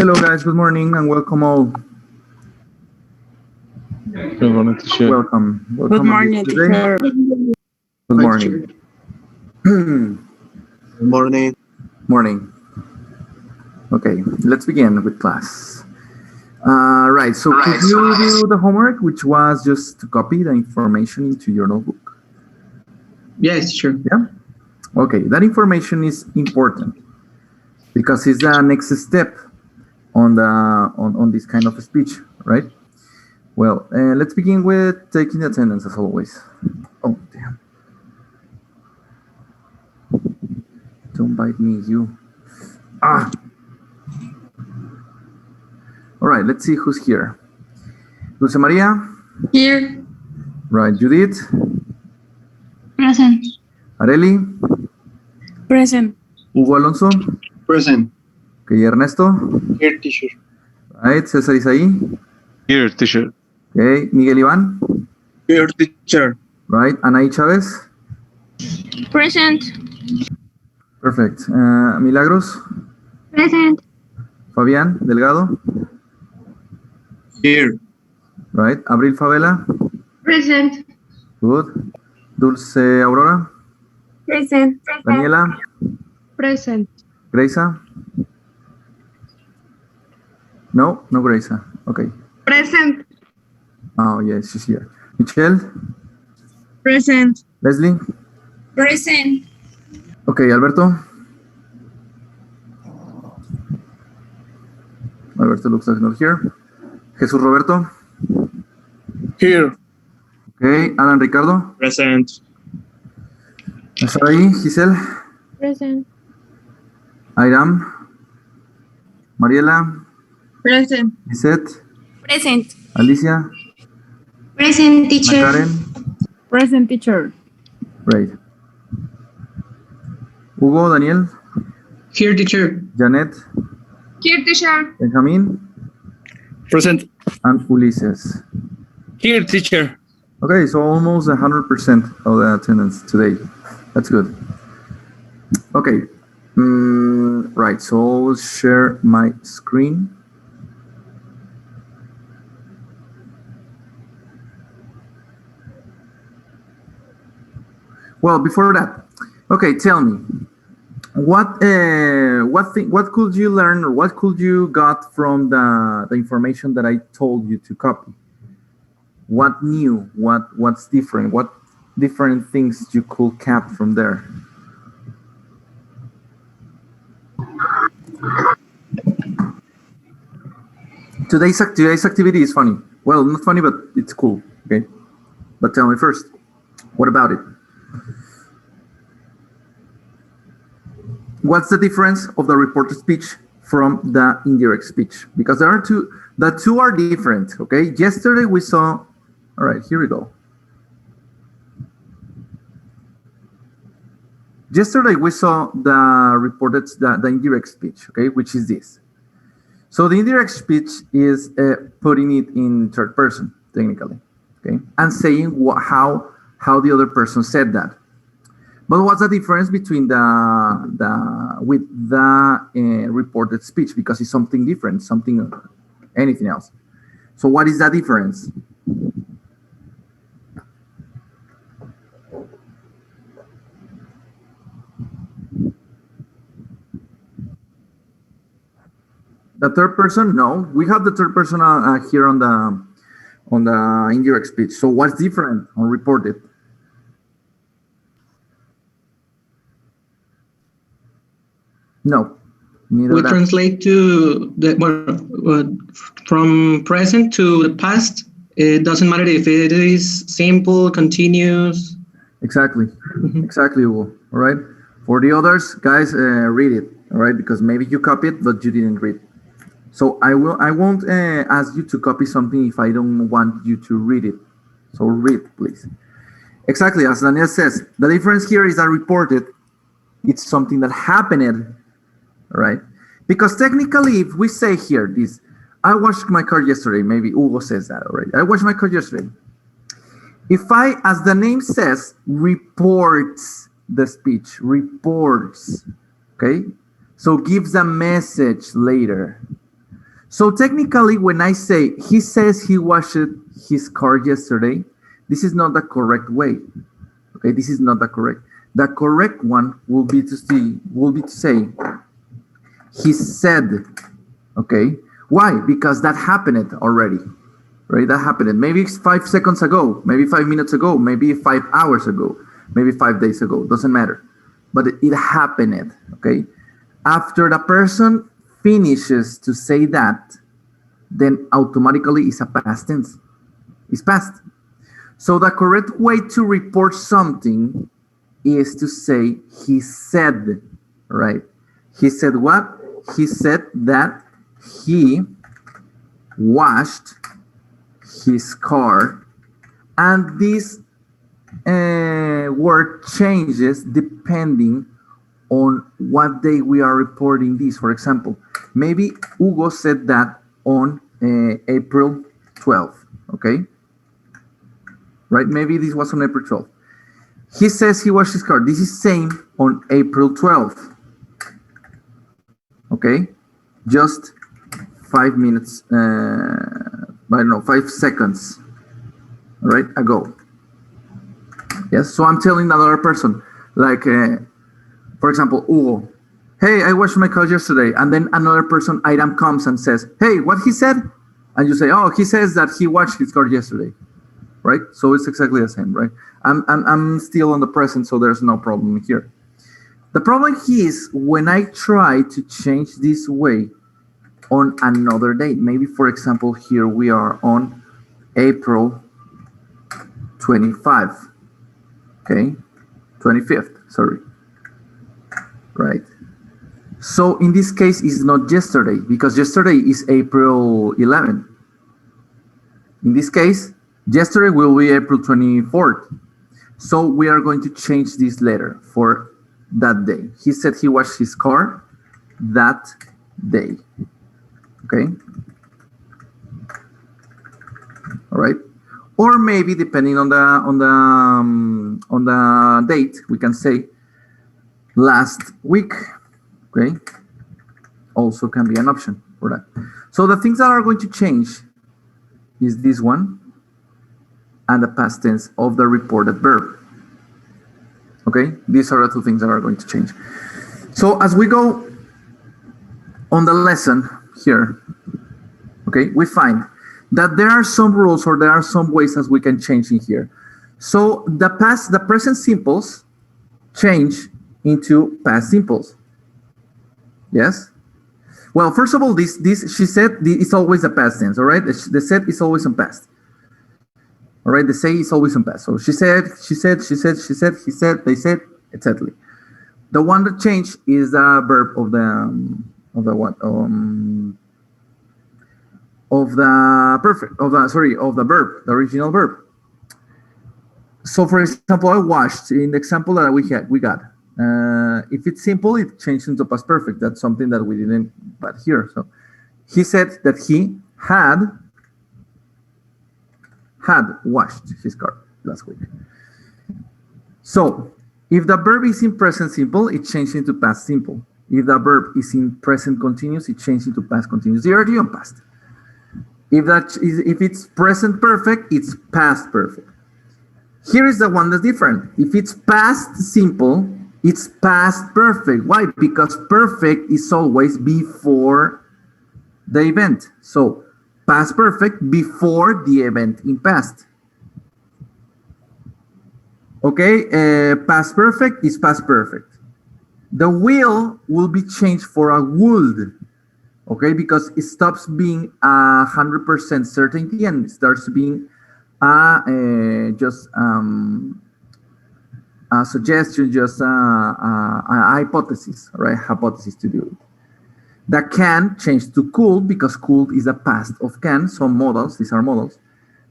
Hello guys, good morning and welcome all. Good morning, teacher. Welcome. Good morning, teacher. Good morning. Good morning. Morning. Okay, let's begin with class. Right, so could you do the homework, which was just to copy the information into your notebook? Yes, sure. Yeah? Okay, that information is important because it's the next step on the on this kind of speech, right? Well, let's begin with taking the attendance as always. Oh, damn. Don't bite me, you. Ah! All right, let's see who's here. Dulce Maria? Here. Right, Judith? Present. Areli? Present. Hugo Alonso? Present. Okay, Ernesto? Here, teacher. Right, César Isaí? Here, teacher. Okay, Miguel Iván? Here, teacher. Right, Anaí Chávez? Present. Perfect. Milagros? Present. Fabián Delgado? Here. Right, Abril Favela? Present. Good. Dulce Aurora? Present. Daniela? Present. Greisa? No, no Greisa. Okay. Present. Oh, yes, she's here. Michelle? Present. Leslie? Present. Okay, Alberto? Alberto looks like not here. Jesus Roberto? Here. Okay, Alan Ricardo? Present. Saraí? Giselle? Present. Airam? Mariela? Present. Lisette? Present. Alicia? Present, teacher. Karen? Present, teacher. Great. Hugo, Daniel? Here, teacher. Janet? Here, teacher. Benjamin? Present. And Ulises. Here, teacher. Okay, so almost 100% of the attendance today. That's good. Okay. Right, so I'll share my screen. Well, before that, okay, tell me, what could you learn, or what could you got from the information that I told you to copy? What new? What's different? What different things you could cap from there? Today's activity is funny. Well, not funny, but it's cool. Okay, but tell me first, what about it? What's the difference of the reported speech from the indirect speech? Because there are two. The two are different. Okay. Yesterday we saw. All right, here we go. Yesterday we saw the indirect speech, okay, which is this. So the indirect speech is putting it in third person, technically, okay, and saying how the other person said that. But what's the difference between the reported speech? Because it's something different, anything else. So what is the difference? The third person? No, we have the third person here on the indirect speech. So what's different on reported? No, neither. We translate to from present to the past. It doesn't matter if it is simple, continuous. Exactly, exactly, Hugo. All right. For the others, guys, read it. All right, because maybe you copy it, but you didn't read. So I won't ask you to copy something if I don't want you to read it. So read, please. Exactly, as Daniel says, the difference here is that reported, it's something that happened, right? Because technically, if we say here this, I washed my car yesterday, maybe Hugo says that already. I washed my car yesterday. If I, as the name says, reports the speech, reports, okay? So gives a message later. So technically, when I say he says he washed his car yesterday, this is not the correct way. Okay, this is not the correct. The correct one will be to say he said. Okay, why? Because that happened already, right? That happened. Maybe it's 5 seconds ago, maybe 5 minutes ago, maybe 5 hours ago, maybe 5 days ago. Doesn't matter, but it happened. Okay, after the person finishes to say that, then automatically it's a past tense. It's past. So the correct way to report something is to say he said, right? He said what? He said that he washed his car, and this word changes depending on what day we are reporting this. For example, maybe Hugo said that on April 12th, okay? Right, maybe this was on April 12th. He says he washed his car. This is same on April 12th, okay? Just 5 minutes, I don't know, 5 seconds, right, ago. Yes, so I'm telling another person, like, for example, Hugo, hey, I washed my car yesterday. And then another person item comes and says, hey, what he said? And you say, oh, he says that he washed his car yesterday, right? So it's exactly the same, right? I'm still on the present, so there's no problem here. The problem is when I try to change this way on another date. Maybe, for example, here we are on April 25, okay? 25th, sorry. Right. So in this case, it's not yesterday, because yesterday is April 11. In this case, yesterday will be April 24th. So we are going to change this letter for that day. He said he washed his car that day. Okay. All right. Or maybe depending on the date, we can say last week. Okay, also can be an option for that. So the things that are going to change is this one and the past tense of the reported verb. Okay, these are the two things that are going to change. So as we go on the lesson here, okay, we find that there are some rules, or there are some ways as we can change in here. So the present simples change into past simples. Yes. Well, first of all, this she said it's always a past tense. All right. The said is always in past. All right. The say is always in past. So she said, he said, they said, etc. The one that changed is the verb of the verb, the original verb. So, for example, I washed. In the example that we got. If it's simple, it changed into past perfect. That's something that we didn't but here. So he said that he had washed his car last week. So if the verb is in present simple, it changed into past simple. If the verb is in present continuous, it changed into past continuous. They are already on past. If it's present perfect, it's past perfect. Here is the one that's different. If it's past simple, it's past perfect. Why? Because perfect is always before the event. So past perfect before the event in past. Okay, past perfect is past perfect. The will be changed for a would. Okay, because it stops being 100% certainty and starts being just a suggestion, just a hypothesis, right? Hypothesis to do it. The can changed to could, because could is a past of can. Some modals, these are modals.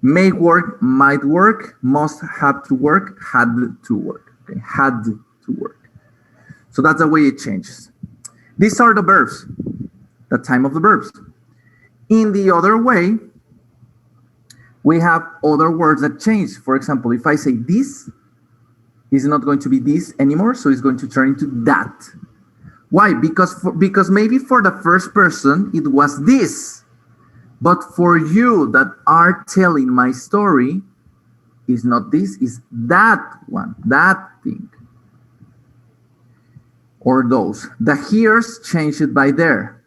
May work, might work, must have to work, had to work. Okay, had to work. So that's the way it changes. These are the verbs, the time of the verbs. In the other way, we have other words that change. For example, if I say this, is not going to be this anymore, so it's going to turn into that. Why? Because maybe for the first person it was this, But for you that are telling my story, is not this, is that one, that thing. Or those. The here's changed by there.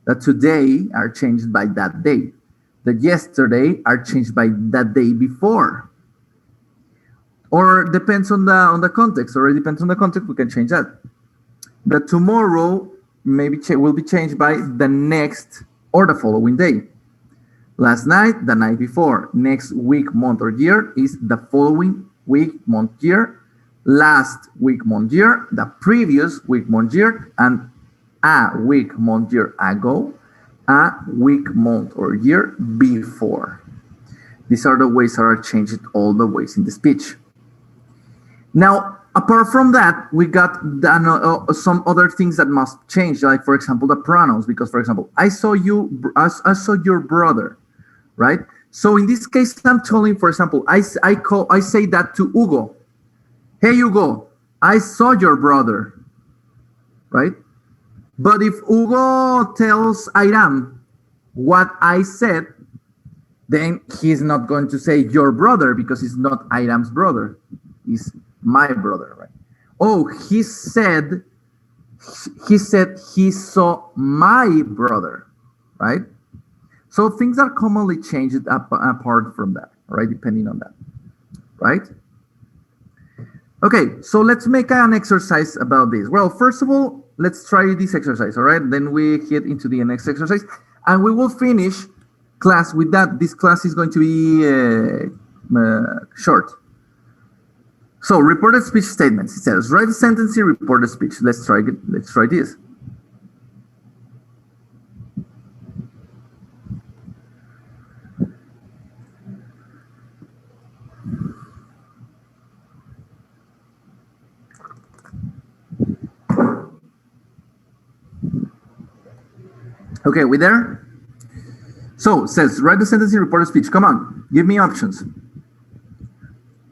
The today are changed by that day. The yesterday are changed by that day before. Or depends on the context, or it depends on the context, we can change that. The tomorrow maybe will be changed by the next or the following day. Last night, the night before. Next week, month, or year is the following week, month, year. Last week, month, year. The previous week, month, year. And a week, month, year ago. A week, month, or year before. These are the ways that are changed all the ways in the speech. Now, apart from that, we got some other things that must change, like, for example, the pronouns. Because, for example, I saw your brother, right? So in this case, I'm telling, for example, I say that to Hugo. Hey, Hugo, I saw your brother, right? But if Hugo tells Iram what I said, then he's not going to say your brother because he's not Iram's brother. He's my brother, right? Oh, he said he saw my brother, right? So things are commonly changed apart from that, right? Depending on that, right? Okay, so let's make an exercise about this. Well, first of all, let's try this exercise, all right? Then we get into the next exercise, and we will finish class with that. This class is going to be short. So, reported speech statements. It says, write a sentence in reported speech. Let's try it. Let's try this. Okay, we there? So, it says, write the sentence in reported speech. Come on, give me options.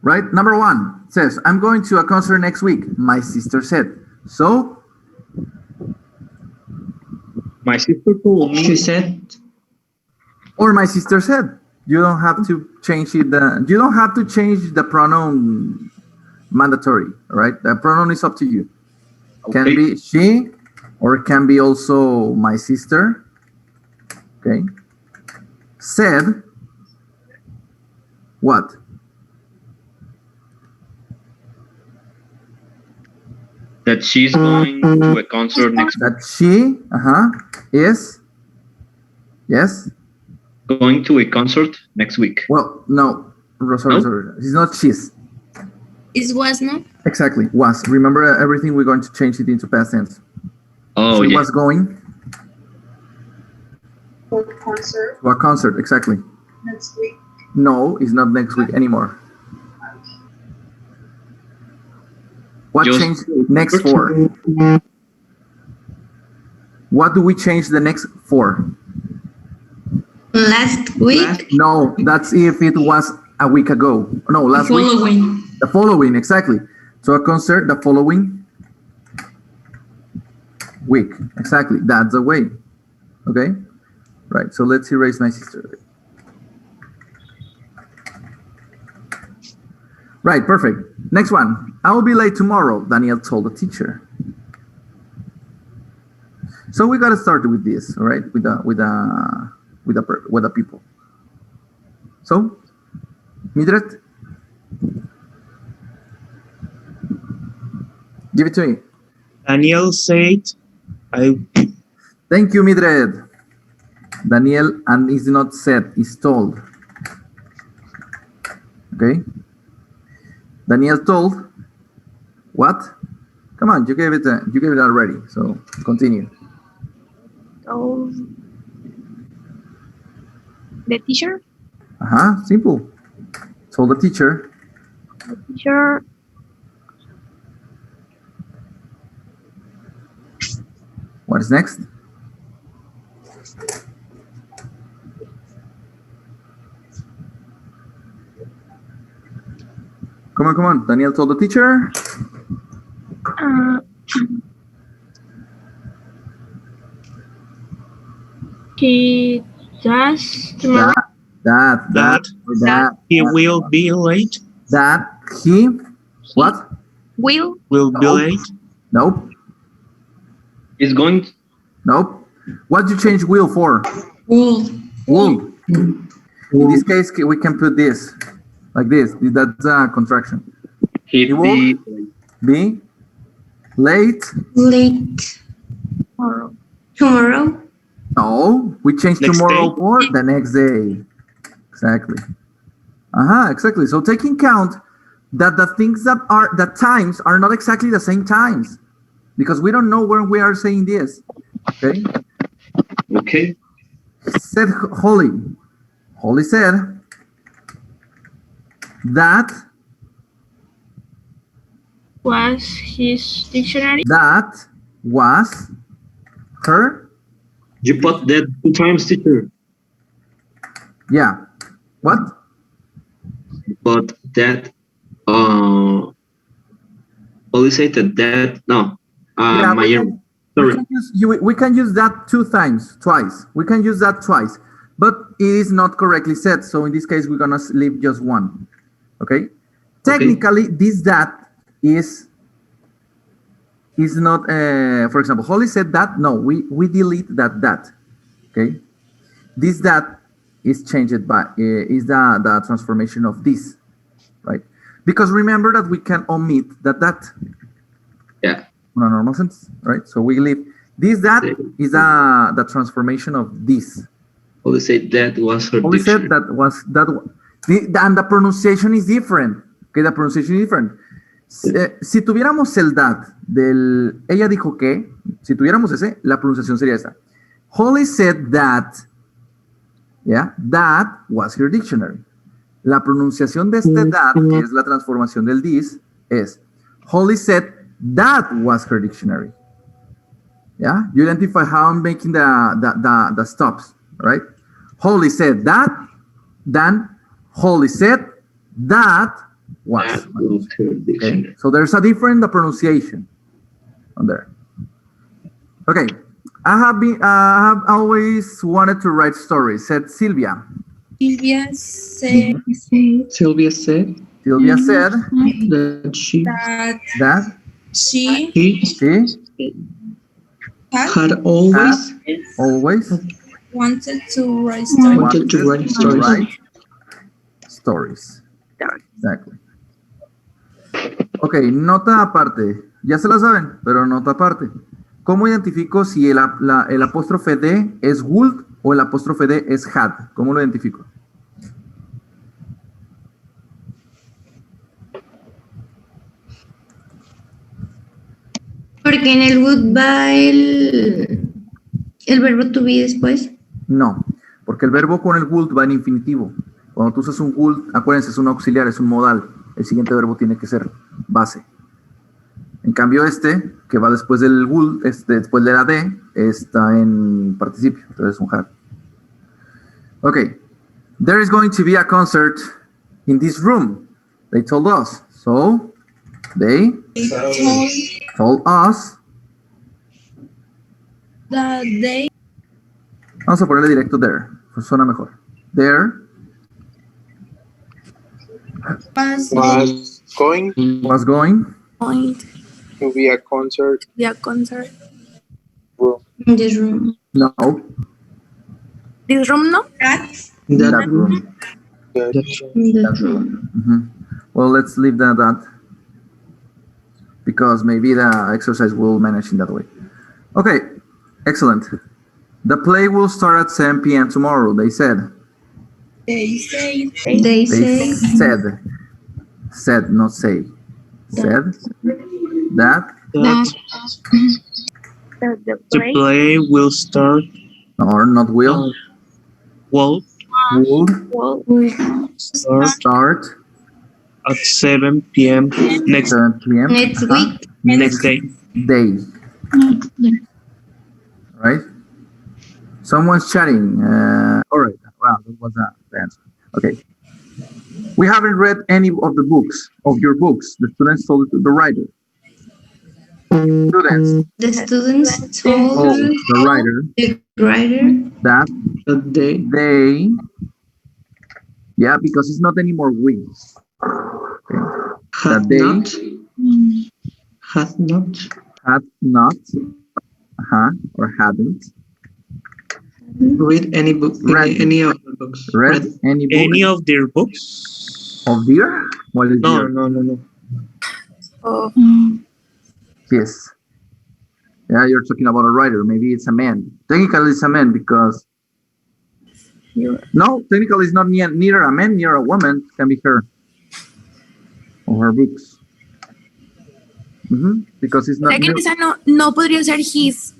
Right? Number one says, I'm going to a concert next week. My sister said. So? My sister told me. She said. Or my sister said. You don't have to change it. You don't have to change the pronoun mandatory. All right? The pronoun is up to you. Okay. Can be she, or it can be also my sister. Okay. Said. What? That she's going to a concert next week. That she, is, yes. Going to a concert next week. Well, no, sorry. It's not she's. It was, no? Exactly, was. Remember everything, we're going to change it into past tense. Oh, she yeah. was going. For concert. To a concert, exactly. Next week. No, it's not next week anymore. What changed next for? What do we change the next for? Last week? No, that's if it was a week ago. No, last week. The following, exactly. So a concert the following week. Exactly, that's the way. Okay? Right, so let's erase my sister. Right, perfect. Next one. I will be late tomorrow, Daniel told the teacher. So we got to start with this, all right? With the people. So, Midret, give it to me. Daniel said, Thank you, Midred. Daniel, and is not said, is told. Okay. Daniel told what? Come on, you gave it already. So continue. Told the teacher. Simple. Told the teacher. The teacher. What is next? Come on. Daniel told the teacher. He Does tomorrow That, or that, He will be late. that, he, what? will Will be No. late. Nope, Is going. nope. What do you change will for? Would. Would. In this case, we can put this, like this. That's a contraction. He He be. Be late. Late. tomorrow? Tomorrow. No, we change Next tomorrow day? for the next day. Exactly. Exactly. So take in count that the things that times are not exactly the same times because we don't know when we are saying this. Okay. Okay. Said Holly. Holly said that Was his dictionary? that was her. You put that 2 times, teacher. Yeah. What? But that, always say that, no. Yeah, My we ear. can- Sorry. we can use that twice. We can use that twice, but it is not correctly said. So in this case, we're gonna leave just one. Okay. Technically, this that is not. For example, Holly said that. No, we delete that. Okay. This that is changed by is the transformation of this, right? Because remember that we can omit that. Yeah. On a normal sense, right? So we leave this that is the transformation of this. Always say that was her Only dictionary. said that was that and the pronunciation is different. Okay, the pronunciation is different. Si tuviéramos el that del ella dijo que, si tuviéramos ese, la pronunciación sería esta. Holly said that, yeah, that was her dictionary. La pronunciación de este that, que es la transformación del this, es Holly said that was her dictionary. Yeah, you identify how I'm making the stops, right? Holly said that, then Holly said that was. That was her Okay, dictionary. so there's a different pronunciation on there. Okay, I have always wanted to write stories, said Sylvia. Sylvia said Sylvia said Sylvia said that she that that she she had always always wanted to write stories. wanted to write stories. Stories. Exactly. Ok, nota aparte. Ya se la saben, pero nota aparte. ¿Cómo identifico si el apóstrofe D es would o el apóstrofe D es had? ¿Cómo lo identifico? Porque en el would va el verbo to be después. No, porque el verbo con el would va en infinitivo. Cuando tú usas un would, acuérdense, es un auxiliar, es un modal. El siguiente verbo tiene que ser base. En cambio este, que va después del would, después de la D, está en participio, entonces es un had. Okay, there is going to be a concert in this room. They told us. So, they told us. That they Vamos a ponerle directo there, pues suena mejor. There was was going going to be a concert to a concert room. in this room. no This room, no? in that room. In that room. Mhm. Well, let's leave that because maybe the exercise will manage in that way. Okay, excellent. The play will start at 7 p.m. tomorrow, they said. They say They said, not say. Said that That The the play play will start. or not will Will will start at 7 p.m. next 7 p.m. next week. next day. Day. Right? Someone's chatting. All right. Wow, that was the answer. Okay. We haven't read any of the books, of your books. The students told it to the writer. Students. The students Oh, told the writer the writer that That they yeah, because it's not anymore we. Okay. had they not had not, or hadn't read any book, Read. any of the books. read any book Any of their books? of deer? What is No, deer? no. Oh, Yes. Yeah, you're talking about a writer. Maybe it's a man. Technically, it's a man because no, technically, it's not neither a man nor a woman. It can be her or her books. Because it's not. ¿será que esa no podría ser his?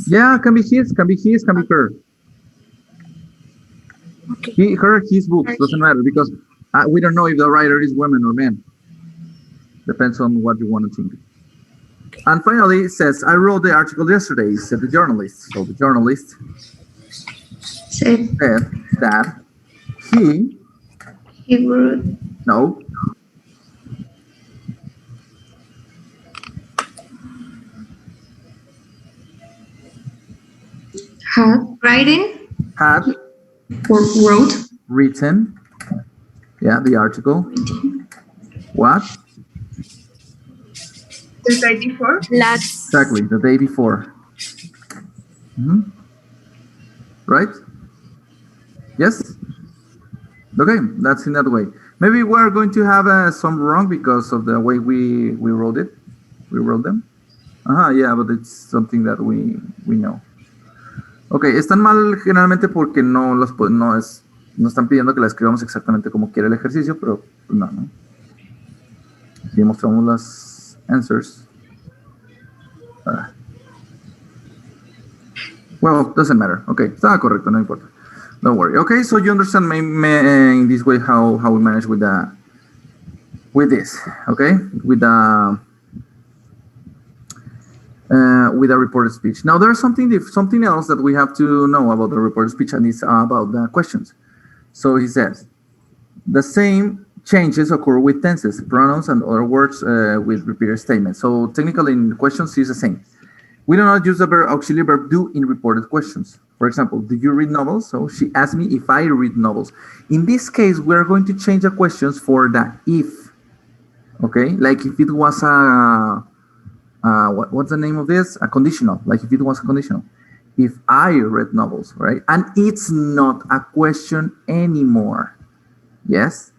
Yeah, can be his, can be her. Okay. His books doesn't matter because we don't know if the writer is woman or man. Depends on what you want to think. And finally, it says, I wrote the article yesterday, said the journalist. So the journalist said said that he wrote no, had wrote written, yeah, the article. What? The day before? Exactly, the day before. Right? Yes? Okay, that's in that way. Maybe we're going to have some wrong because of the way we wrote it. We wrote them. Yeah, but it's something that we know. Okay, están mal generalmente porque no están pidiendo que la escribamos exactamente como quiere el ejercicio, pero pues no. Si mostramos las answers. Well, doesn't matter. Okay, estaba correcto, no importa. Don't worry. Okay, so you understand in this way how we manage with this. Okay, with the reported speech. Now there's something else that we have to know about the reported speech, and it's about the questions. So he says the same changes occur with tenses, pronouns, and other words with repeated statements. So technically in questions it's the same. We do not use the auxiliary verb do in reported questions. For example, do you read novels? So she asked me if I read novels. In this case, we're going to change the questions for the if. Okay, like if it was what's the name of this? A conditional, like if it was a conditional. If I read novels, right? And it's not a question anymore. Yes?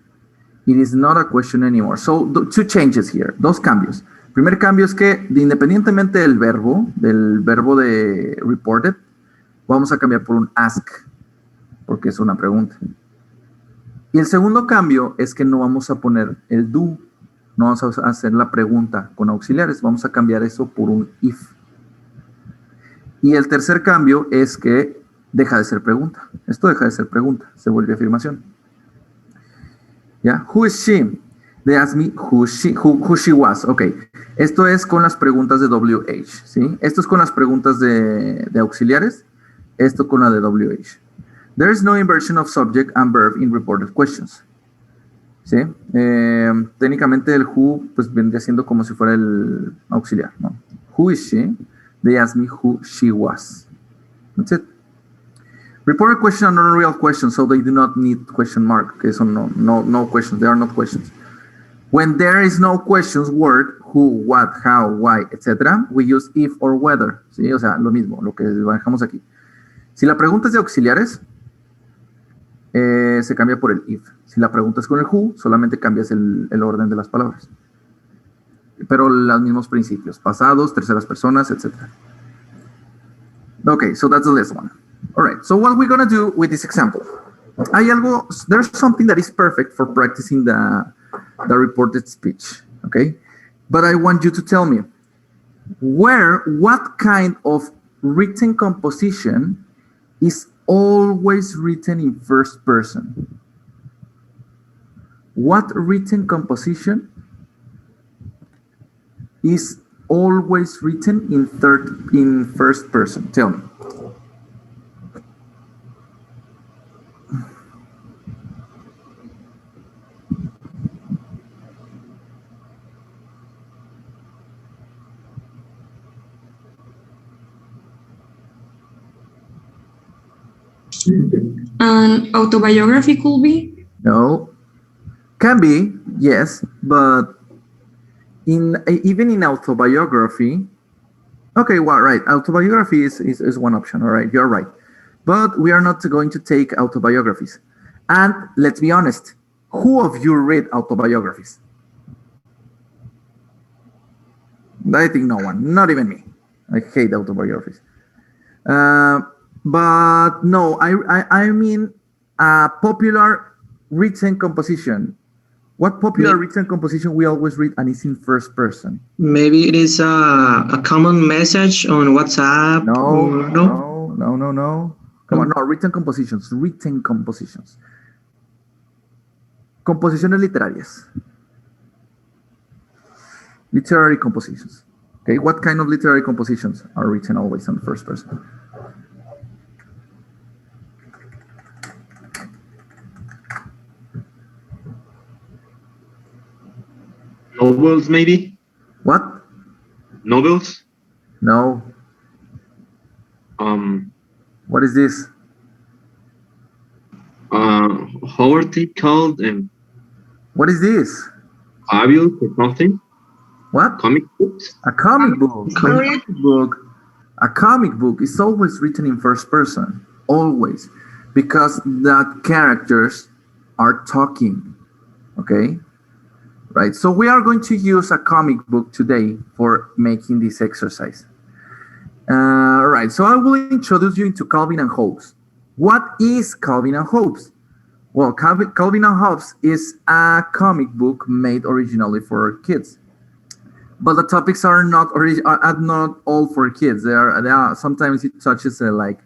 It is not a question anymore. So two changes here, dos cambios. Primer cambio es que independientemente del verbo de reported, vamos a cambiar por un ask, porque es una pregunta. Y el segundo cambio es que no vamos a poner el do, no vamos a hacer la pregunta con auxiliares, vamos a cambiar eso por un if. Y el tercer cambio es que deja de ser pregunta. Esto deja de ser pregunta, se vuelve afirmación. ¿Ya? Who is she? They asked me who she was. Ok. Esto es con las preguntas de WH. ¿Sí? Esto es con las preguntas de auxiliares. Esto con la de WH. There is no inversion of subject and verb in reported questions. ¿Sí? Técnicamente el who pues vendría siendo como si fuera el auxiliar, ¿no? Who is she? They asked me who she was. That's it. Reported questions are not real questions, so they do not need question mark. Okay, so no questions. They are not questions. When there is no questions word, who, what, how, why, etc., we use if or whether. ¿Sí? O sea, lo mismo, lo que manejamos aquí. Si la pregunta es de auxiliares, se cambia por el if. Si la pregunta es con el who, solamente cambias el orden de las palabras. Pero los mismos principios, pasados, terceras personas, etc. Okay, so that's the last one. All right, so what we're going to do with this example. There's something that is perfect for practicing the reported speech, okay? But I want you to tell me, what kind of written composition is always written in first person? What written composition is always written in first person? Tell me. An autobiography could be. No. Can be, yes, but even in autobiography, okay, well, right, autobiography is one option, all right, you're right. But we are not going to take autobiographies. And let's be honest, who of you read autobiographies? I think no one, not even me. I hate autobiographies. But no, I mean popular written composition. What popular written composition we always read and it's in first person? Maybe it is a common message on WhatsApp. No. No. Come on, no, written compositions. Composiciones literarias. Literary compositions. Okay, what kind of literary compositions are written always in first person? Novels, maybe? What? Novels? No. What is this? How are they called? What is this? Fabio or something? What? Comic books? A comic book. A comic book is always written in first person, always, because the characters are talking. Okay, right. So we are going to use a comic book today for making this exercise. Right. So I will introduce you into Calvin and Hobbes. What is Calvin and Hobbes? Well, Calvin and Hobbes is a comic book made originally for kids. But the topics are not all for kids. They are sometimes it touches like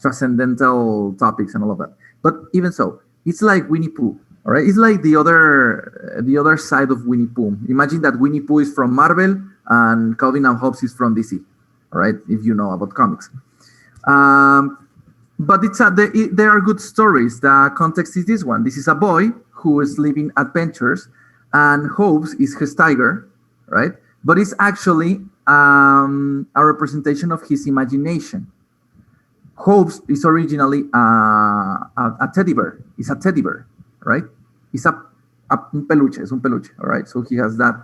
transcendental topics and all of that. But even so, it's like Winnie Pooh. All right, it's like the other side of Winnie Pooh. Imagine that Winnie Pooh is from Marvel and Calvin and Hobbes is from DC. All right, if you know about comics. But they are good stories. The context is this one. This is a boy who is living adventures, and Hobbes is his tiger, right? But it's actually a representation of his imagination. Hobbes is originally a teddy bear. It's a teddy bear, right? It's un peluche. Es un peluche, all right? So he has that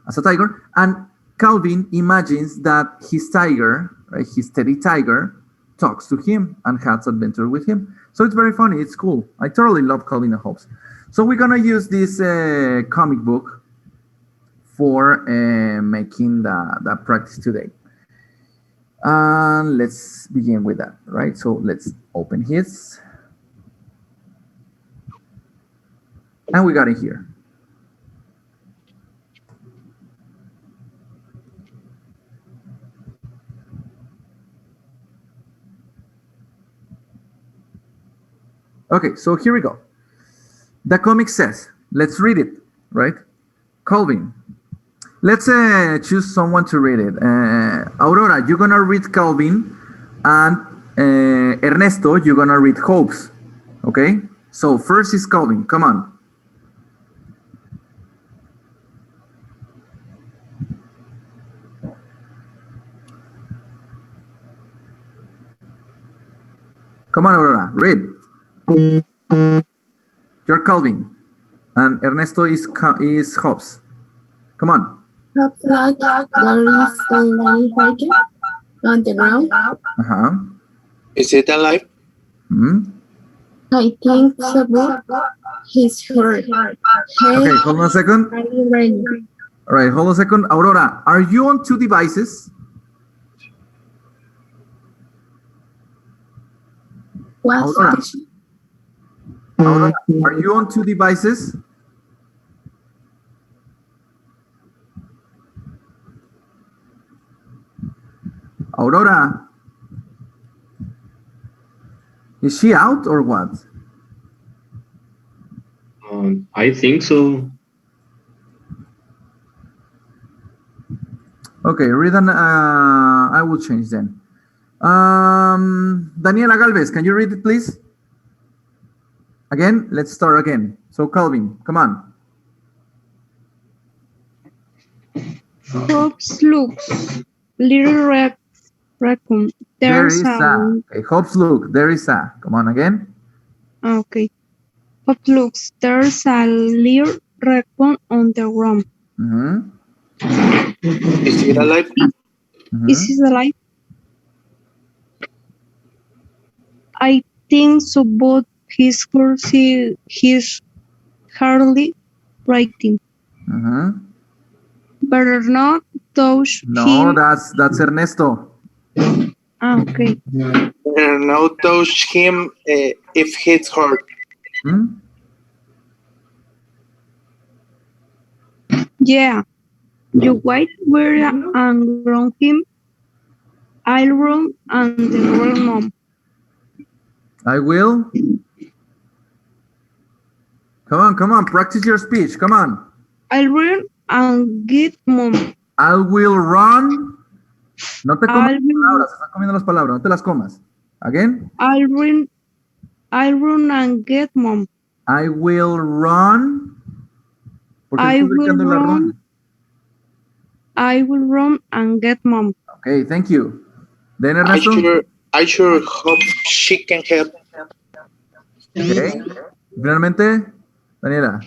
as a tiger. And Calvin imagines that his tiger, right, his teddy tiger, talks to him and has adventure with him. So it's very funny. It's cool. I totally love Calvin and Hobbes. So we're gonna use this comic book for making the practice today. And let's begin with that, right? So let's open his. And we got it here. Okay, so here we go. The comic says, let's read it, right? Calvin. Let's choose someone to read it. Aurora, you're gonna read Calvin, and Ernesto, you're gonna read Hobbes. Okay? So first is Calvin. Come on. Come on, Aurora, read. You're Calvin, and Ernesto is Hobbes. Come on. Hobbes like there is a lady hiker on the ground. Is it alive? I think the book is hurt. Okay, hold on a second. All right, hold on a second. Aurora, are you on two devices? Aurora, are you on two devices? Aurora, is she out or what? I think so. Okay, read and I will change then. Daniela Galvez, can you read it, please? Again, let's start again. So, Calvin, come on. Hobbes looks little red raccoon. There There's is a. Okay, Hobbs, look, there is a. Come on again. Okay. But looks, there's a little raccoon on the ground. Mhm, Is it alive? mhm. Is he alive? I think so, but he's hardly writing. Mhm. Better not touch No, him. that's Ernesto. Okay. Now touch him if he's hurt. Hmm? Yeah. You wait where and ground him. I'll run and the real mom. I will. Come on, practice your speech. Come on. I'll run and get mom. I will run. No te comas I'll las palabras, estás comiendo las palabras, no te las comas. Again. I'll run and get mom. I will run. ¿Por qué I estás will brincando la run. run? I will run and get mom. Okay, thank you. Then Ernesto. I sure hope she can help. Okay. Finalmente, Daniela.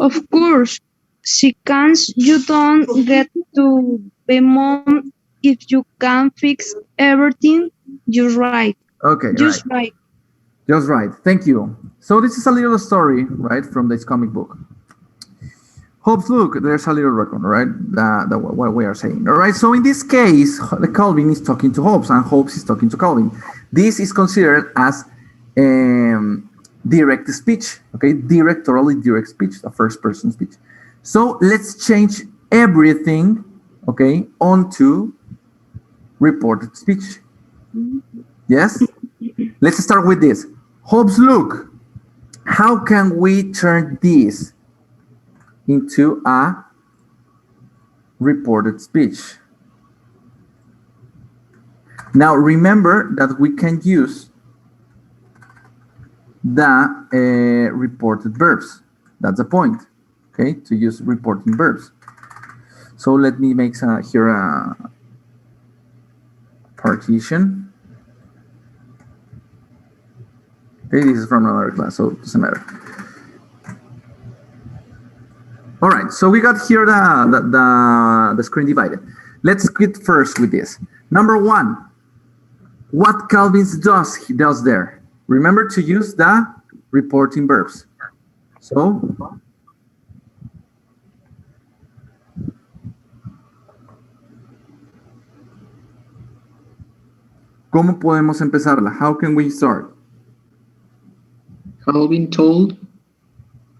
Of course, she can. You don't get to be mom if you can fix everything. Just right. Okay, Just right. right. Just right. Thank you. So this is a little story, right, from this comic book. Hobbs, look, there's a little raccoon, right? What we are saying. All right. So in this case, the Calvin is talking to Hobbs, and Hobbs is talking to Calvin. This is considered as direct speech. Okay, totally direct speech, a first-person speech. So let's change everything, okay, onto reported speech. Yes. Let's start with this. Hobbs, look. How can we turn this into a reported speech? Now remember that we can use the reported verbs. That's the point, okay, to use reporting verbs. So let me make here a partition. Okay, this is from another class, so it doesn't matter. All right, so we got here the screen divided. Let's get first with this. Number one, what Calvin he does there. Remember to use the reporting verbs. So, ¿cómo podemos empezarla? How can we start? Calvin told.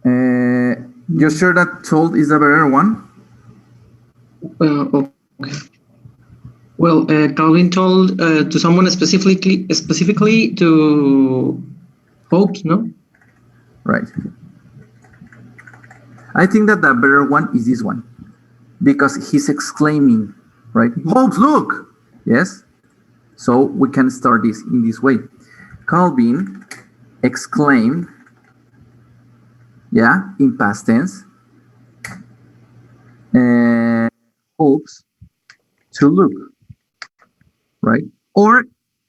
You're sure that told is the better one? Okay. Well, Calvin told to someone specifically to Hobbs, no? Right. I think that the better one is this one because he's exclaiming, right? Hobbs, look! Yes? So we can start this in this way. Calvin exclaimed, yeah, in past tense, Hobbs to look, right? Or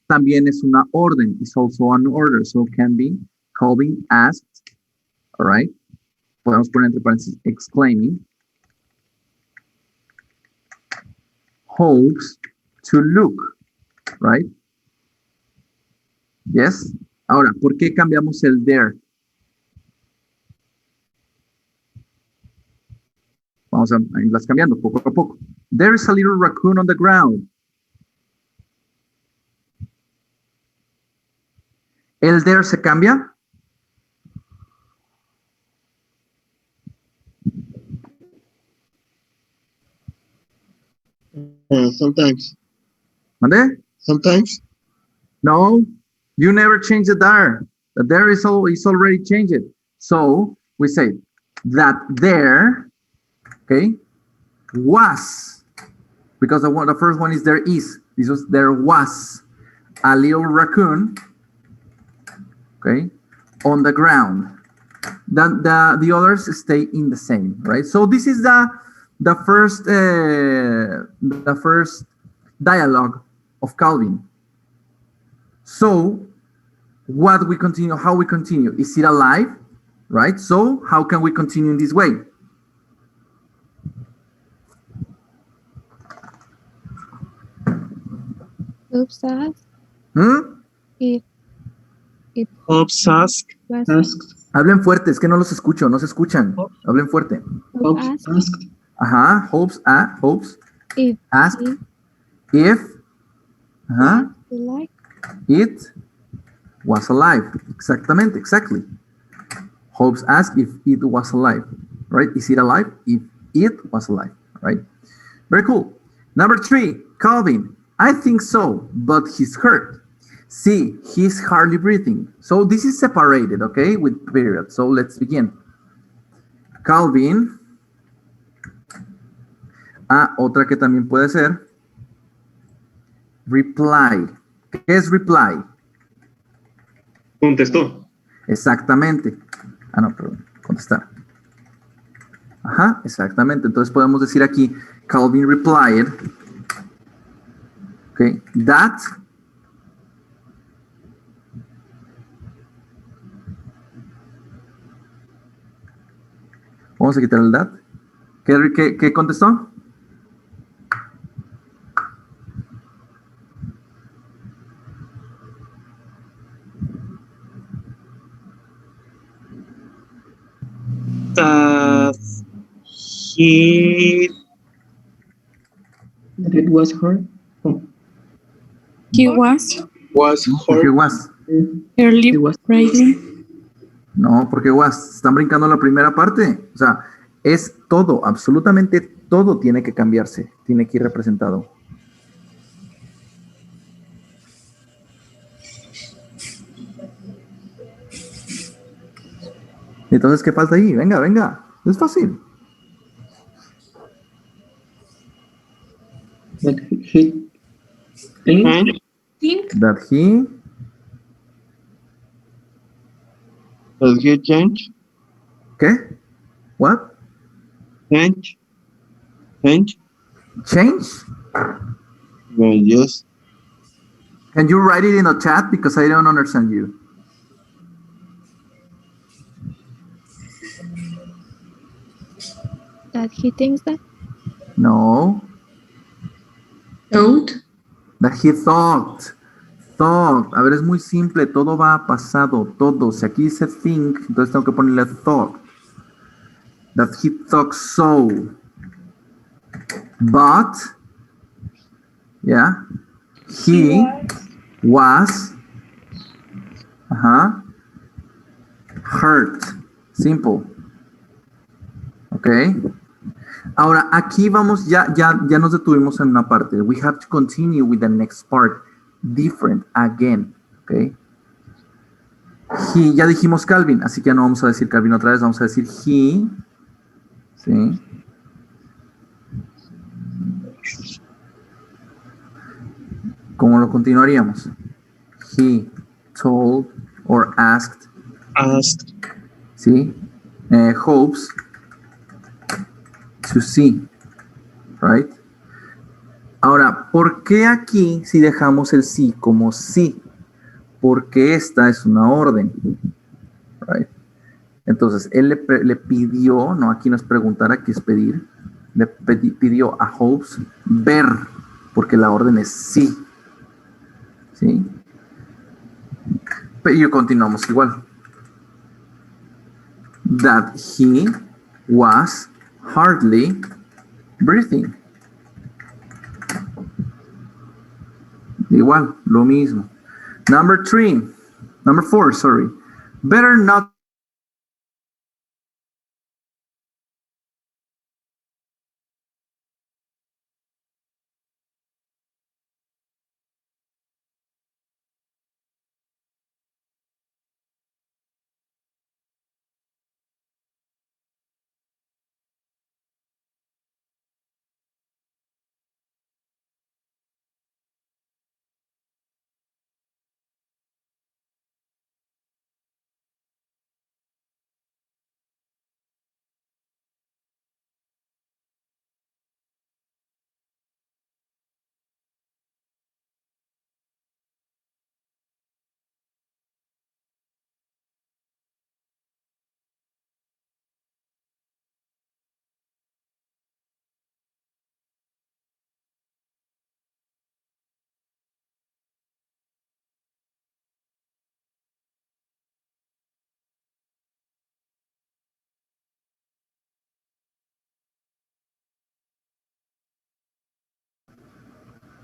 también es una orden, it's also an order, so can be Calvin asked, all right? Podemos poner entre paréntesis exclaiming, Hobbs to look, right? Yes? Ahora, ¿por qué cambiamos el there? Vamos a irlas cambiando poco a poco. There is a little raccoon on the ground. ¿El there se cambia? Sometimes. ¿Mande? Sometimes. No, you never change the there. The there is already changed. So we say that there, okay, was, because the first one is there is. This was there was a little raccoon, okay, on the ground. The others stay in the same, right? So this is the first dialogue of Calvin. So, what we continue, how we continue? Is it alive? Right? So, how can we continue in this way? Hobbes asked ¿Mm? if it Hobbes asked. was Asked. Hablen fuerte, es que no los escucho, no se escuchan. Hablen fuerte. Hobbes Hobbes asked asked Ajá, Hobbes if asked it if ajá, was alive. it was alive. Exactamente, exactly. Hobbes asked if it was alive, right? Is it alive? If it was alive, right? Very cool. Number 3, Calvin. I think so, but he's hurt. See, he's hardly breathing. So this is separated, okay, with period. So let's begin. Calvin. Otra que también puede ser. Reply. ¿Qué es reply? Contestó. Exactamente. No, perdón, contestar. Ajá, exactamente. Entonces podemos decir aquí, Calvin replied, okay, that vamos a quitar el that. ¿Qué contestó? That he that it was her. Oh, He was Was Porque hurt. was. early it was breathing. No, porque was. Están brincando la primera parte. O sea, es todo, absolutamente todo tiene que cambiarse. Tiene que ir representado. Entonces, ¿qué falta ahí? Venga, venga. Es fácil. that he think Think That he. Does he change? ¿Qué? What? Change? Change? Change? Yes. Can you write it in the chat because I don't understand you? That he thinks that No. thought That he thought. Thought. A ver, es muy simple. Todo va a pasado. Todo. Si aquí dice think, entonces tengo que ponerle thought. That he thought so. But, yeah, he was, hurt. Simple. Ok. Ahora, aquí vamos, ya nos detuvimos en una parte. We have to continue with the next part. Different again. Ok. He, ya dijimos Calvin, así que ya no vamos a decir Calvin otra vez, vamos a decir he. ¿Sí? ¿Cómo lo continuaríamos? He told or asked. asked ¿Sí? Hopes to see. Right? Ahora, ¿por qué aquí si dejamos el sí como sí? Porque esta es una orden. Right? Entonces, él le pidió, no, aquí no es preguntar, aquí es pedir. Le pidió a Hopes ver, porque la orden es sí. ¿Sí? Pero continuamos igual. That he was hardly breathing. Igual, lo mismo. Number 4, sorry. Better not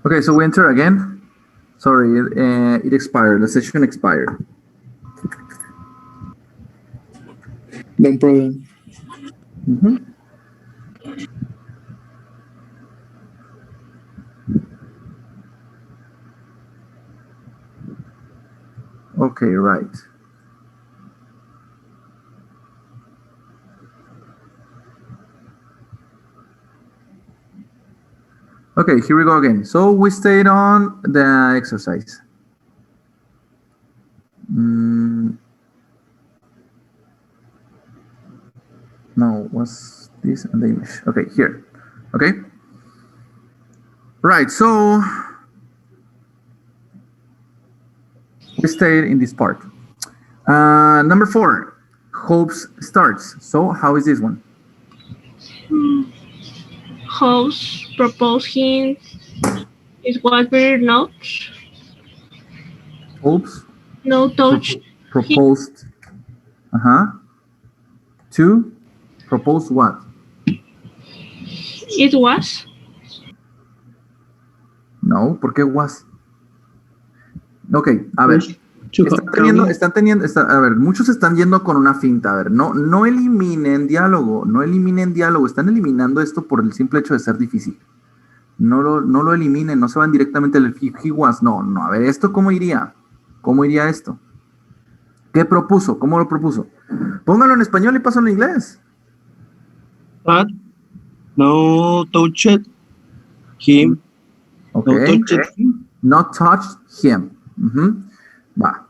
Okay, so we enter again. Sorry, it expired. The session expired. No problem. Mhm. Okay, right. Okay, here we go again. So we stayed on the exercise. No, what's this and the image? Okay, here. Okay. Right, so we stayed in this part. Number 4, hopes starts. So how is this one? House proposed him. It was very not. Hopes No touch. proposed. To propose what? It was. No, ¿por qué was? Ok, a ver. A ver, muchos están yendo con una finta. A ver, no eliminen diálogo, están eliminando esto por el simple hecho de ser difícil. No lo eliminen, no se van directamente al he was. No, a ver, ¿esto cómo iría? ¿Cómo iría esto? ¿Qué propuso? ¿Cómo lo propuso? Póngalo en español y pásalo en inglés. But no touched him. Okay. No touched him. Not touched him. Va.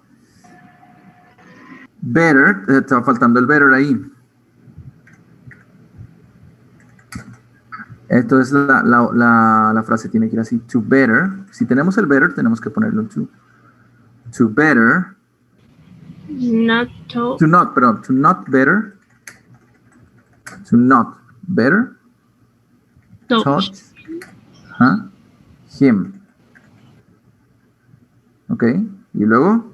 Better, está faltando el better ahí. Entonces la frase tiene que ir así. To better. Si tenemos el better, tenemos que ponerlo en to. To better. Not to. To not, perdón. To not better. To not better. Touch. Him. Ok. Y luego.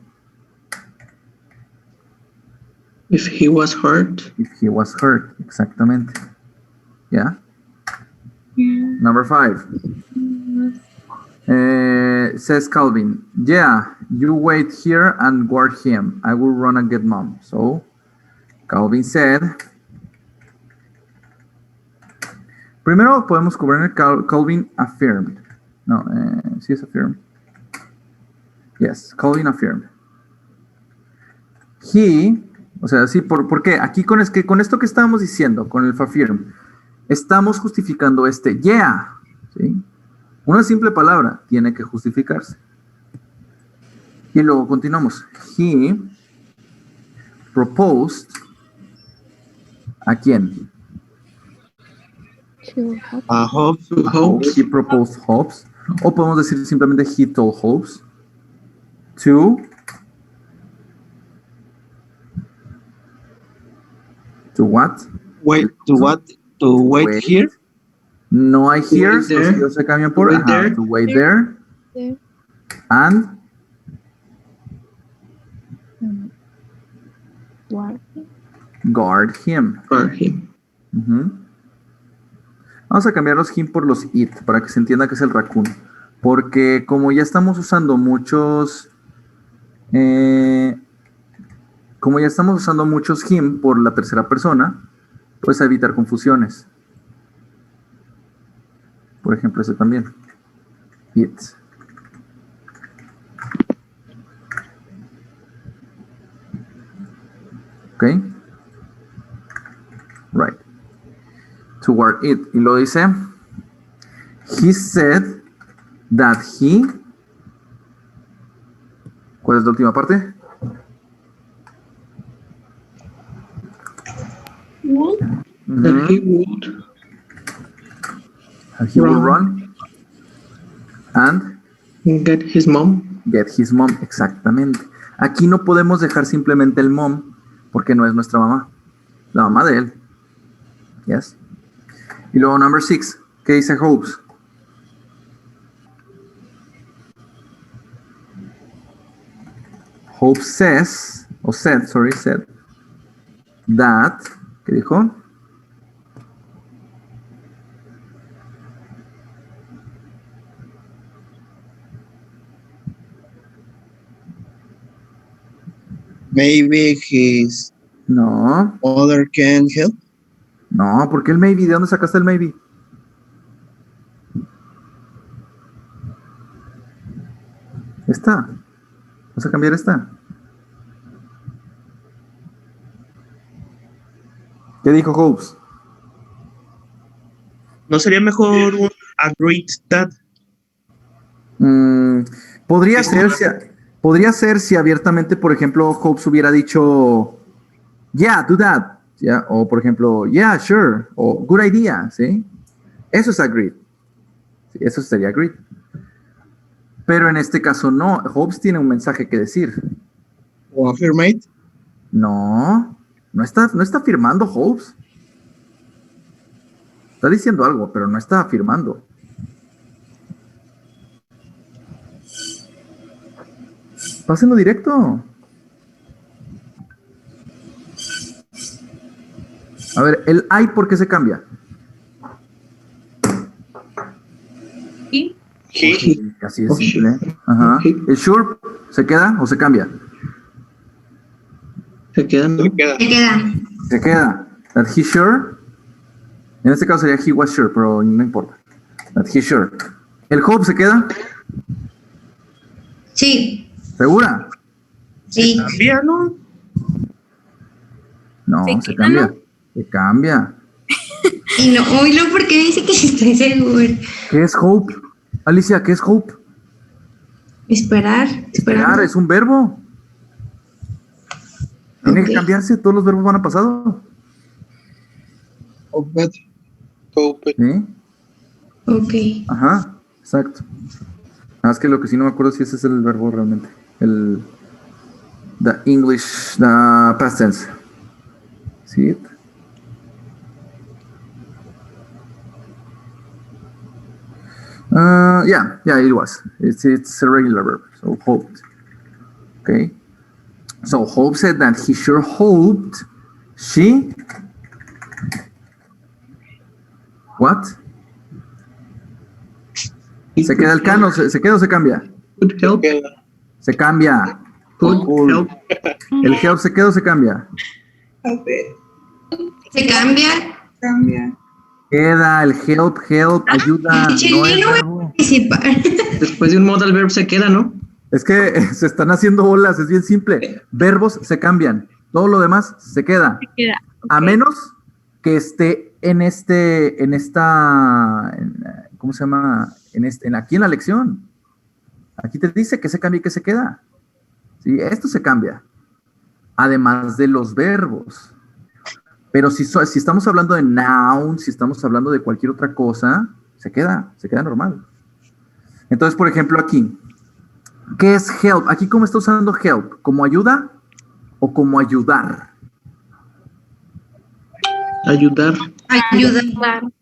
If he was hurt. If he was hurt. Exactamente. Yeah. Number 5. Says Calvin, yeah, you wait here and guard him. I will run and get mom. So, Calvin said. Primero podemos cubrir Calvin affirmed. No, sí es affirmed. Yes, Calvin affirmed. He, o sea, sí, ¿por qué? Aquí con esto que estábamos diciendo, con el affirm, estamos justificando yeah, ¿sí? Una simple palabra tiene que justificarse. Y luego continuamos. He proposed ¿a quién? A Hobbes. He proposed Hobbes. O podemos decir simplemente he told Hobbes to what? Wait, to what? To wait here? No hay here, Wait there. so se cambian por Wait there. to wait there. And guard him. For him. Vamos a cambiar los him por los it para que se entienda que es el raccoon. Porque como ya estamos usando muchos him por la tercera persona, pues a evitar confusiones. Por ejemplo, ese también. It. Ok. Right. Toward it. Y lo dice. He said that he. ¿Cuál es la última parte? That he would And he will run. And get his mom. get his mom. Exactamente. Aquí no podemos dejar simplemente el mom porque no es nuestra mamá. La mamá de él. Yes. Y luego number 6. ¿Qué dice Hobbes? Hobbes says, o said that, ¿qué dijo? Maybe his No, mother can help. no, ¿por qué el maybe? ¿De dónde sacaste el maybe? Esta. Vamos a cambiar esta. ¿Qué dijo Hobbes? ¿No sería mejor un agreed that? Podría ser si abiertamente, por ejemplo, Hobbes hubiera dicho, yeah, do that, ¿ya? O por ejemplo, yeah, sure, o good idea, ¿sí? Eso es agreed. Sí, eso sería agreed. Pero en este caso no, Hobbes tiene un mensaje que decir. ¿O affirmate? No está afirmando Hobbes. Está diciendo algo, pero no está afirmando. Pásenlo directo. A ver, el I, ¿por qué se cambia? He. Así es simple. Ajá. ¿El sure se queda o se cambia? Se quedan, ¿no? Se queda. Se queda. Se queda. That he sure. En este caso sería he was sure, pero no importa. That he sure. ¿El hope se queda? Sí. ¿Segura? Sí. Cambia, ¿no? No, ¿Se se queda, cambia. no? Se cambia. Y no, oílo porque dice que estoy segura. ¿Qué es hope? Alicia, ¿qué es hope? Esperar. Esperar, es un verbo. Tiene que Ok. cambiarse, todos los verbos van a pasado. Hope better. Hope. ¿Sí? Ok. Ajá, exacto. Nada más que lo que sí no me acuerdo si ese es el verbo realmente. The English, the past tense. See it? Yeah, it was. It's a regular verb, so hoped. Okay. So Hope said that he sure hoped she. What? ¿Se queda el can o se queda o se cambia? Could help. Se cambia. Could help. ¿El help se queda o se cambia? Se cambia. Queda el help, ayuda. Che, No es no voy a verbo. participar. Después de un modal verb se queda, ¿no? Es que se están haciendo bolas, es bien simple. Verbos se cambian. Todo lo demás se queda. Se queda. A menos que esté ¿cómo se llama? Aquí en la lección. Aquí te dice que se cambia y que se queda. ¿Sí? Esto se cambia. Además de los verbos. Pero si estamos hablando de noun, si estamos hablando de cualquier otra cosa, se queda normal. Entonces, por ejemplo, aquí, ¿qué es help? Aquí, ¿cómo está usando help? ¿Como ayuda o como ayudar? Ayudar. Ayuda. Claro.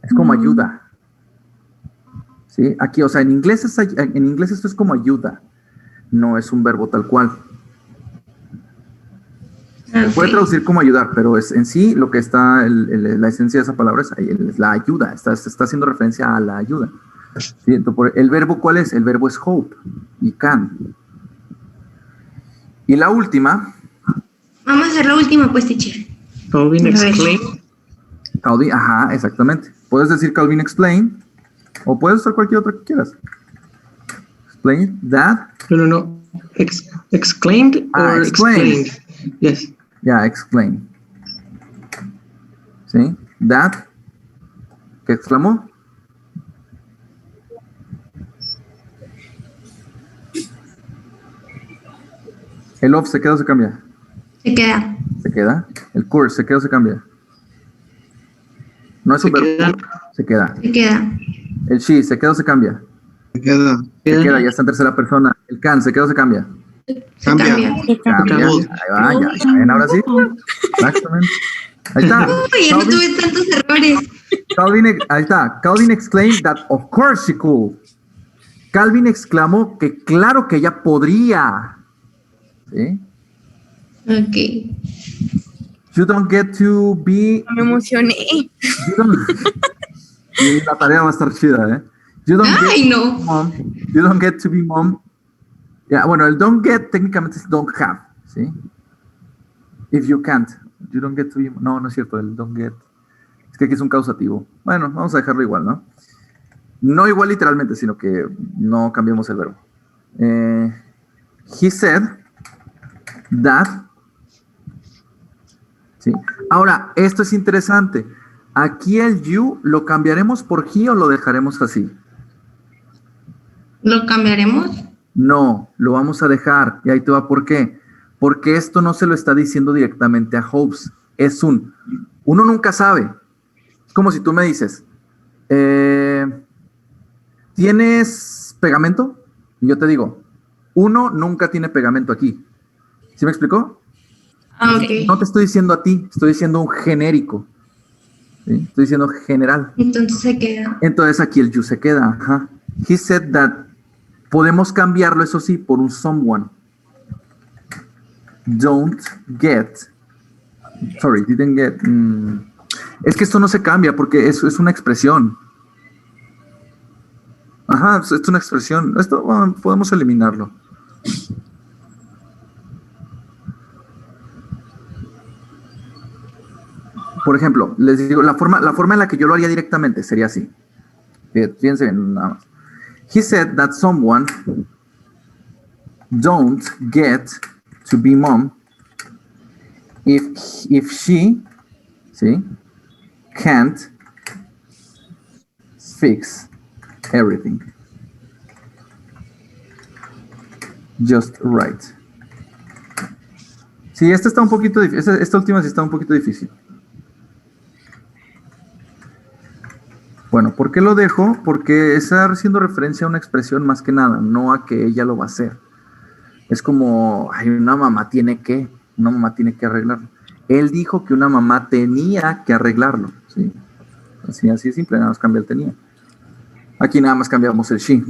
Es como ayuda. ¿Sí? Aquí, o sea, en inglés esto es como ayuda. No es un verbo tal cual. Se puede traducir como ayudar, pero es en sí lo que está, la esencia de esa palabra es la ayuda. Está haciendo referencia a la ayuda. ¿Sí? Entonces, ¿el verbo cuál es? El verbo es hope y can. Y la última. Vamos a hacer la última, pues, teacher. Calvin A ver. explain. Calvin, ajá, exactamente. Puedes decir Calvin explain o puedes usar cualquier otra que quieras. Explain that. No. Exclaimed or explained. explained. Yes. Ya, explain. ¿Sí? That. ¿Qué exclamó? El of se queda o se cambia. Se queda. Se queda. El course se queda o se cambia. No es un Se verbo. queda. Se queda. Se queda. El she se queda o se cambia. Se queda. Se queda, ya está en tercera persona. El can se queda o se cambia. Se Cambia. cambia. Cambia. Cambia. Ahí va, ya ven, ahora sí. Exactamente. Ahí está. Uy, ya no tuve tantos errores. Ahí está. Calvin exclaimed that of course she could. Calvin exclamó que claro que ella podría. ¿Sí? Ok. You don't get to be. Me emocioné. You don't- Y la tarea va a estar chida, ¿eh? You don't Ay, get no. mom. You don't get to be mom Ya, bueno, el don't get técnicamente es don't have, ¿sí? If you can't, you don't get to be... No, no es cierto, el don't get. Es que aquí es un causativo. Bueno, vamos a dejarlo igual, ¿no? No igual literalmente, sino que no cambiamos el verbo. He said that. ¿Sí? Ahora, esto es interesante. Aquí el you, ¿lo cambiaremos por he o lo dejaremos así? ¿Lo cambiaremos? No, lo vamos a dejar. Y ahí te va por qué. Porque esto no se lo está diciendo directamente a Hobbes. Es uno nunca sabe. Es como si tú me dices, ¿tienes pegamento? Y yo te digo, uno nunca tiene pegamento aquí. ¿Sí me explicó? Ah, ok. No te estoy diciendo a ti, estoy diciendo un genérico. ¿Sí? Estoy diciendo general. Entonces se queda. Entonces aquí el you se queda. Ajá. He said that. Podemos cambiarlo, eso sí, por un someone. Don't get. Sorry, didn't get. Es que esto no se cambia porque eso es una expresión. Ajá, es una expresión. Esto podemos eliminarlo. Por ejemplo, les digo, la forma en la que yo lo haría directamente sería así. Fíjense bien, nada más. He said that someone don't get to be mom if she, ¿sí? Can't fix everything. Just right. Sí, esta está un poquito difícil. Esta última sí está un poquito difícil. Bueno, ¿por qué lo dejo? Porque está haciendo referencia a una expresión más que nada, no a que ella lo va a hacer. Es como, ay, una mamá tiene que arreglarlo. Él dijo que una mamá tenía que arreglarlo, ¿sí? Así de simple, nada más cambia el tenía. Aquí nada más cambiamos el she.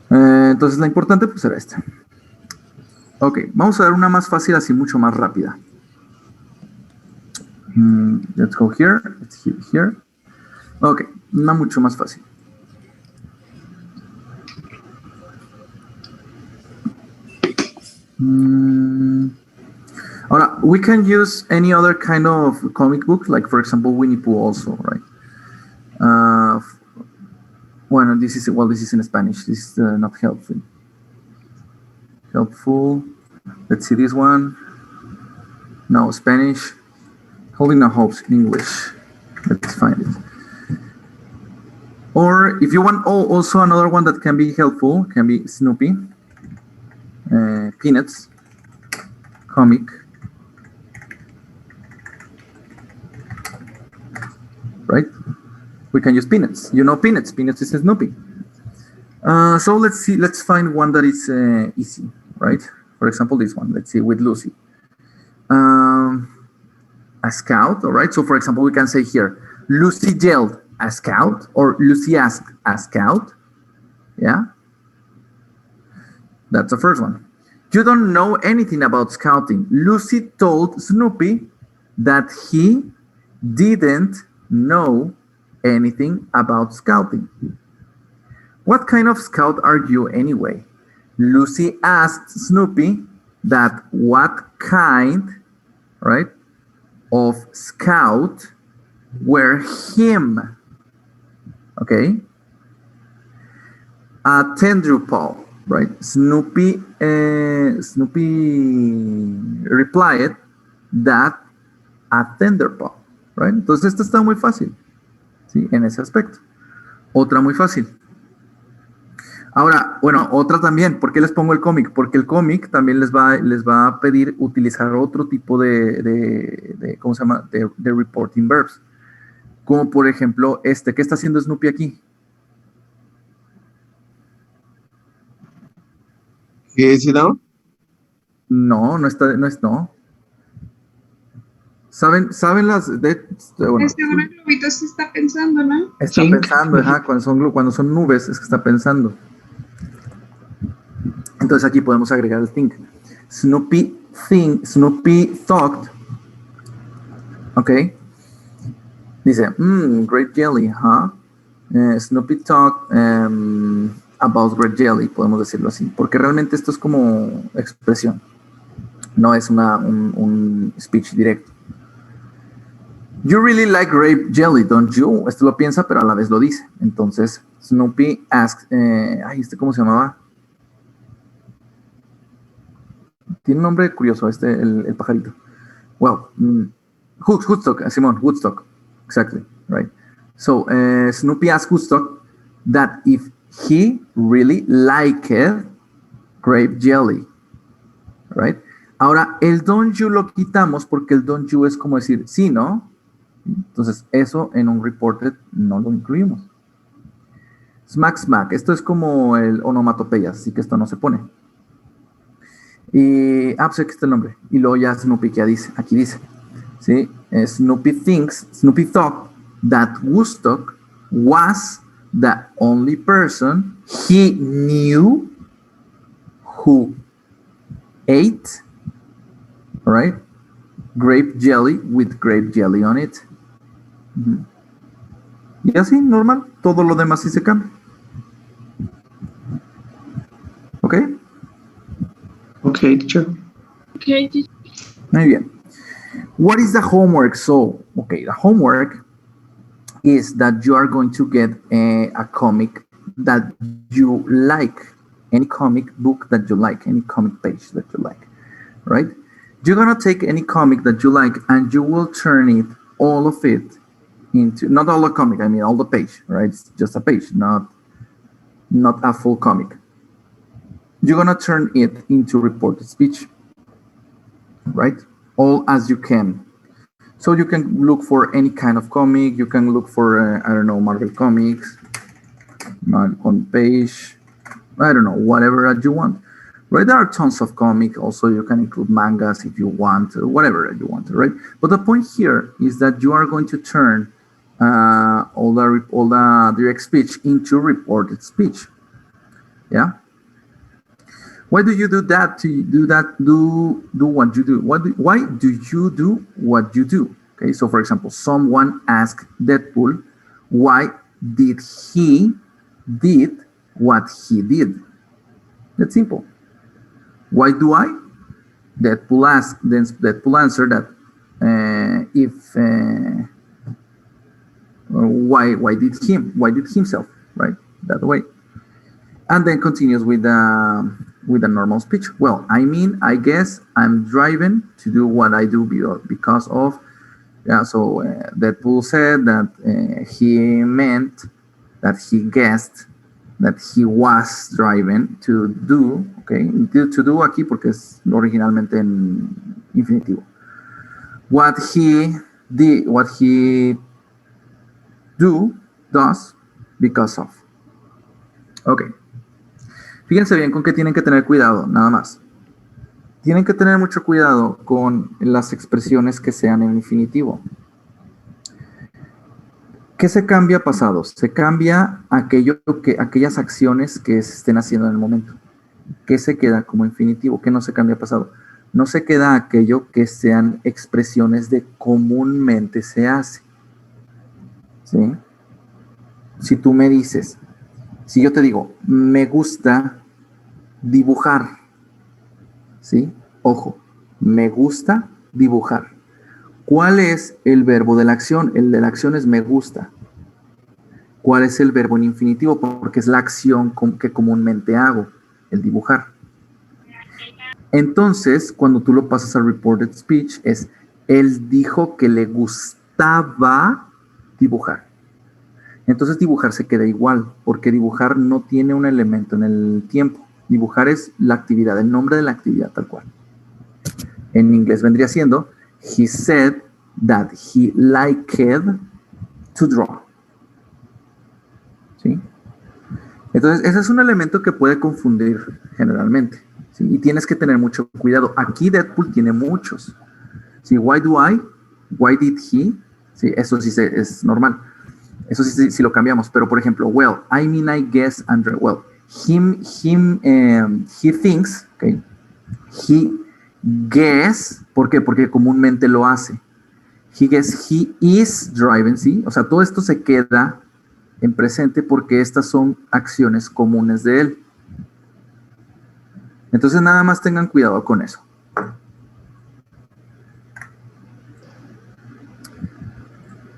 Entonces la importante pues era esta. Ok, vamos a dar una más fácil, así mucho más rápida. Let's go here. Let's hit here. Ok, una mucho más fácil. Ahora, we can use any other kind of comic book, like for example Winnie Pooh also, right? Well, this is in Spanish. This is not helpful. Helpful. Let's see this one. No, Spanish. Holding a hopes in English. Let's find it. Or if you want also another one that can be helpful, can be Snoopy, Peanuts, comic. Right? We can use Peanuts. You know Peanuts. Peanuts is Snoopy. So let's see. Let's find one that is easy, right? For example, this one. Let's see with Lucy. A scout, all right? So for example, we can say here, Lucy yelled a scout, or Lucy asked a scout. Yeah? That's the first one. You don't know anything about scouting. Lucy told Snoopy that he didn't know anything about scouting. What kind of scout are you anyway? Lucy asked Snoopy that what kind, right, of scout were him. Okay? A Tenderpaw, right? Snoopy replied that a Tenderpaw, right? Entonces esta está muy fácil, ¿sí? En ese aspecto. Otra muy fácil. Ahora, bueno, otra también. ¿Por qué les pongo el cómic? Porque el cómic también les va a pedir utilizar otro tipo de ¿cómo se llama? De reporting verbs. Como por ejemplo este. ¿Qué está haciendo Snoopy aquí? Sit down? No, no está, no es, no. ¿Saben las bueno, Ahora el globito se está pensando, ¿no? está Sí. pensando, ajá, cuando son nubes, es que está pensando. Entonces aquí podemos agregar el think. Snoopy thought. Ok. Dice, great jelly, huh? Snoopy thought about grape jelly, podemos decirlo así, porque realmente esto es como expresión, no es un speech directo. You really like grape jelly, don't you? Esto lo piensa, pero a la vez lo dice. Entonces, Snoopy asks, ¿cómo se llamaba? Tiene un nombre curioso, el pajarito. Well, Woodstock, Simon, Woodstock. Exactly, right. So, Snoopy asks Woodstock that if he really liked grape jelly, right? Ahora, el don't you lo quitamos porque el don't you es como decir sí, ¿no? Entonces, eso en un reported no lo incluimos. Smack, smack. Esto es como el onomatopeya, así que esto no se pone. Y, pues aquí está el nombre. Y luego ya Snoopy que dice, aquí dice, ¿sí? Snoopy thought that Woodstock was the only person he knew who ate, right? Grape jelly with grape jelly on it. Y así, normal, todo lo demás sí se cambia. ¿Ok? Okay, teacher. Okay, teacher. Muy bien. What is the homework? So, okay, the homework is that you are going to get a comic that you like, any comic book that you like, any comic page that you like, right? You're gonna take any comic that you like and you will turn it, all of it, into, not all the comic, I mean all the page, right? It's just a page, not a full comic. You're gonna turn it into reported speech, right? All as you can. So you can look for any kind of comic. You can look for, I don't know, Marvel Comics, on page, I don't know, whatever that you want. Right, there are tons of comics. Also, you can include mangas if you want, whatever you want, right? But the point here is that you are going to turn all the direct speech into reported speech. Yeah. Why do you do that? Do what you do. Why do you do what you do? Okay. So, for example, someone asked Deadpool, why did he did what he did? That's simple. Why do I? Deadpool asked. Then Deadpool answered that why did himself, right? That way, and then continues with the normal speech. Well, I mean, I guess I'm driving to do what I do because of, yeah. So Deadpool said that he meant that he guessed that he was driving to do, okay, to do aquí porque es originalmente en infinitivo. What he does because of. Ok. Fíjense bien con qué tienen que tener cuidado, nada más. Tienen que tener mucho cuidado con las expresiones que sean en infinitivo. ¿Qué se cambia pasado? Se cambia aquellas acciones que se estén haciendo en el momento. ¿Qué se queda como infinitivo? ¿Qué no se cambia pasado? No se queda aquello que sean expresiones de comúnmente se hace. ¿Sí? Si tú me dices, si yo te digo, me gusta dibujar. ¿Sí? Ojo, me gusta dibujar. ¿Cuál es el verbo de la acción? El de la acción es me gusta. ¿Cuál es el verbo en infinitivo? Porque es la acción que comúnmente hago, el dibujar. Entonces, cuando tú lo pasas a reported speech, es él dijo que le gustaba dibujar. Entonces dibujar se queda igual, porque dibujar no tiene un elemento en el tiempo. Dibujar es la actividad, el nombre de la actividad tal cual. En inglés vendría siendo he said that he liked to draw. ¿Sí? Entonces, ese es un elemento que puede confundir generalmente. ¿Sí? Y tienes que tener mucho cuidado. Aquí Deadpool tiene muchos. ¿Sí? Why do I? Why did he? ¿Sí? Eso sí es normal. Eso sí lo cambiamos. Pero, por ejemplo, well, I mean, I guess, Andrew, well, he thinks, okay, he guess, ¿por qué? Porque comúnmente lo hace. He guess he is driving, ¿sí? O sea, todo esto se queda en presente porque estas son acciones comunes de él. Entonces nada más tengan cuidado con eso.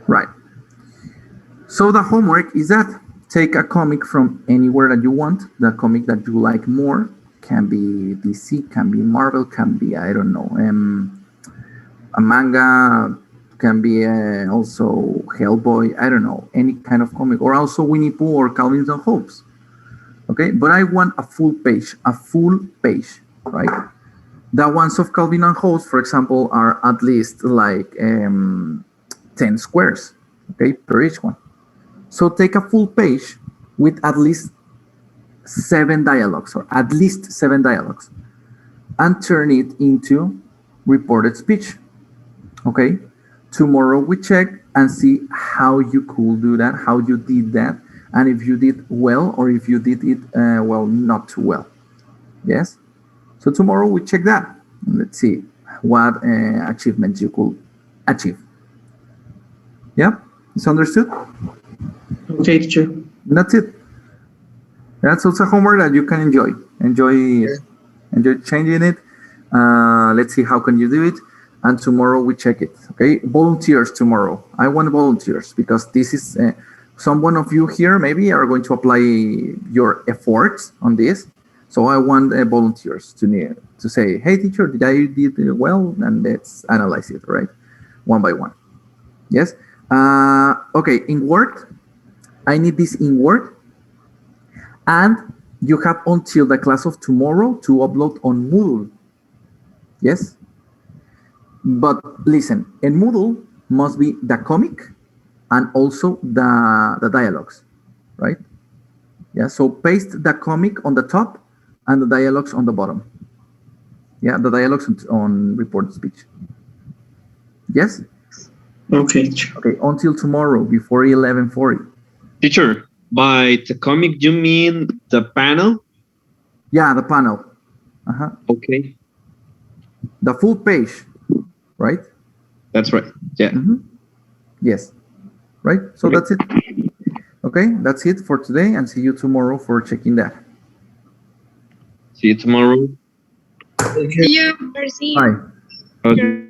Right. So the homework is that take a comic from anywhere that you want. The comic that you like more can be DC, can be Marvel, can be, I don't know, a manga, can be also Hellboy, I don't know, any kind of comic, or also Winnie Pooh or Calvin and Hobbes. Okay, but I want a full page, right? The ones of Calvin and Hobbes, for example, are at least like 10 squares, okay, per each one. So take a full page with at least 7 dialogues, and turn it into reported speech. Okay, tomorrow we check and see how you could do that, how you did that, and if you did well or if you did it well, not too well. Yes. So tomorrow we check that. Let's see what achievements you could achieve. Yeah, it's understood. Okay, teacher. That's it. That's also homework that you can enjoy. Enjoy changing it. Let's see how can you do it. And tomorrow we check it. Okay, volunteers tomorrow. I want volunteers because this is someone of you here maybe are going to apply your efforts on this. So I want volunteers to say, hey teacher, did I did well? And let's analyze it, right? One by one. Yes. Okay, in Word, I need this in Word. And you have until the class of tomorrow to upload on Moodle. Yes? But listen, in Moodle must be the comic and also the dialogues, right? Yeah, so paste the comic on the top and the dialogues on the bottom. Yeah, the dialogues on reported speech. Yes? Okay. Okay, until tomorrow before 11:40. Teacher, by the comic, you mean the panel? Yeah, the panel. Okay. The full page, right? That's right. Yeah. Yes. Right? So Okay. that's it. Okay, that's it for today and see you tomorrow for checking that. See you tomorrow. Okay. Merci. Bye. Okay.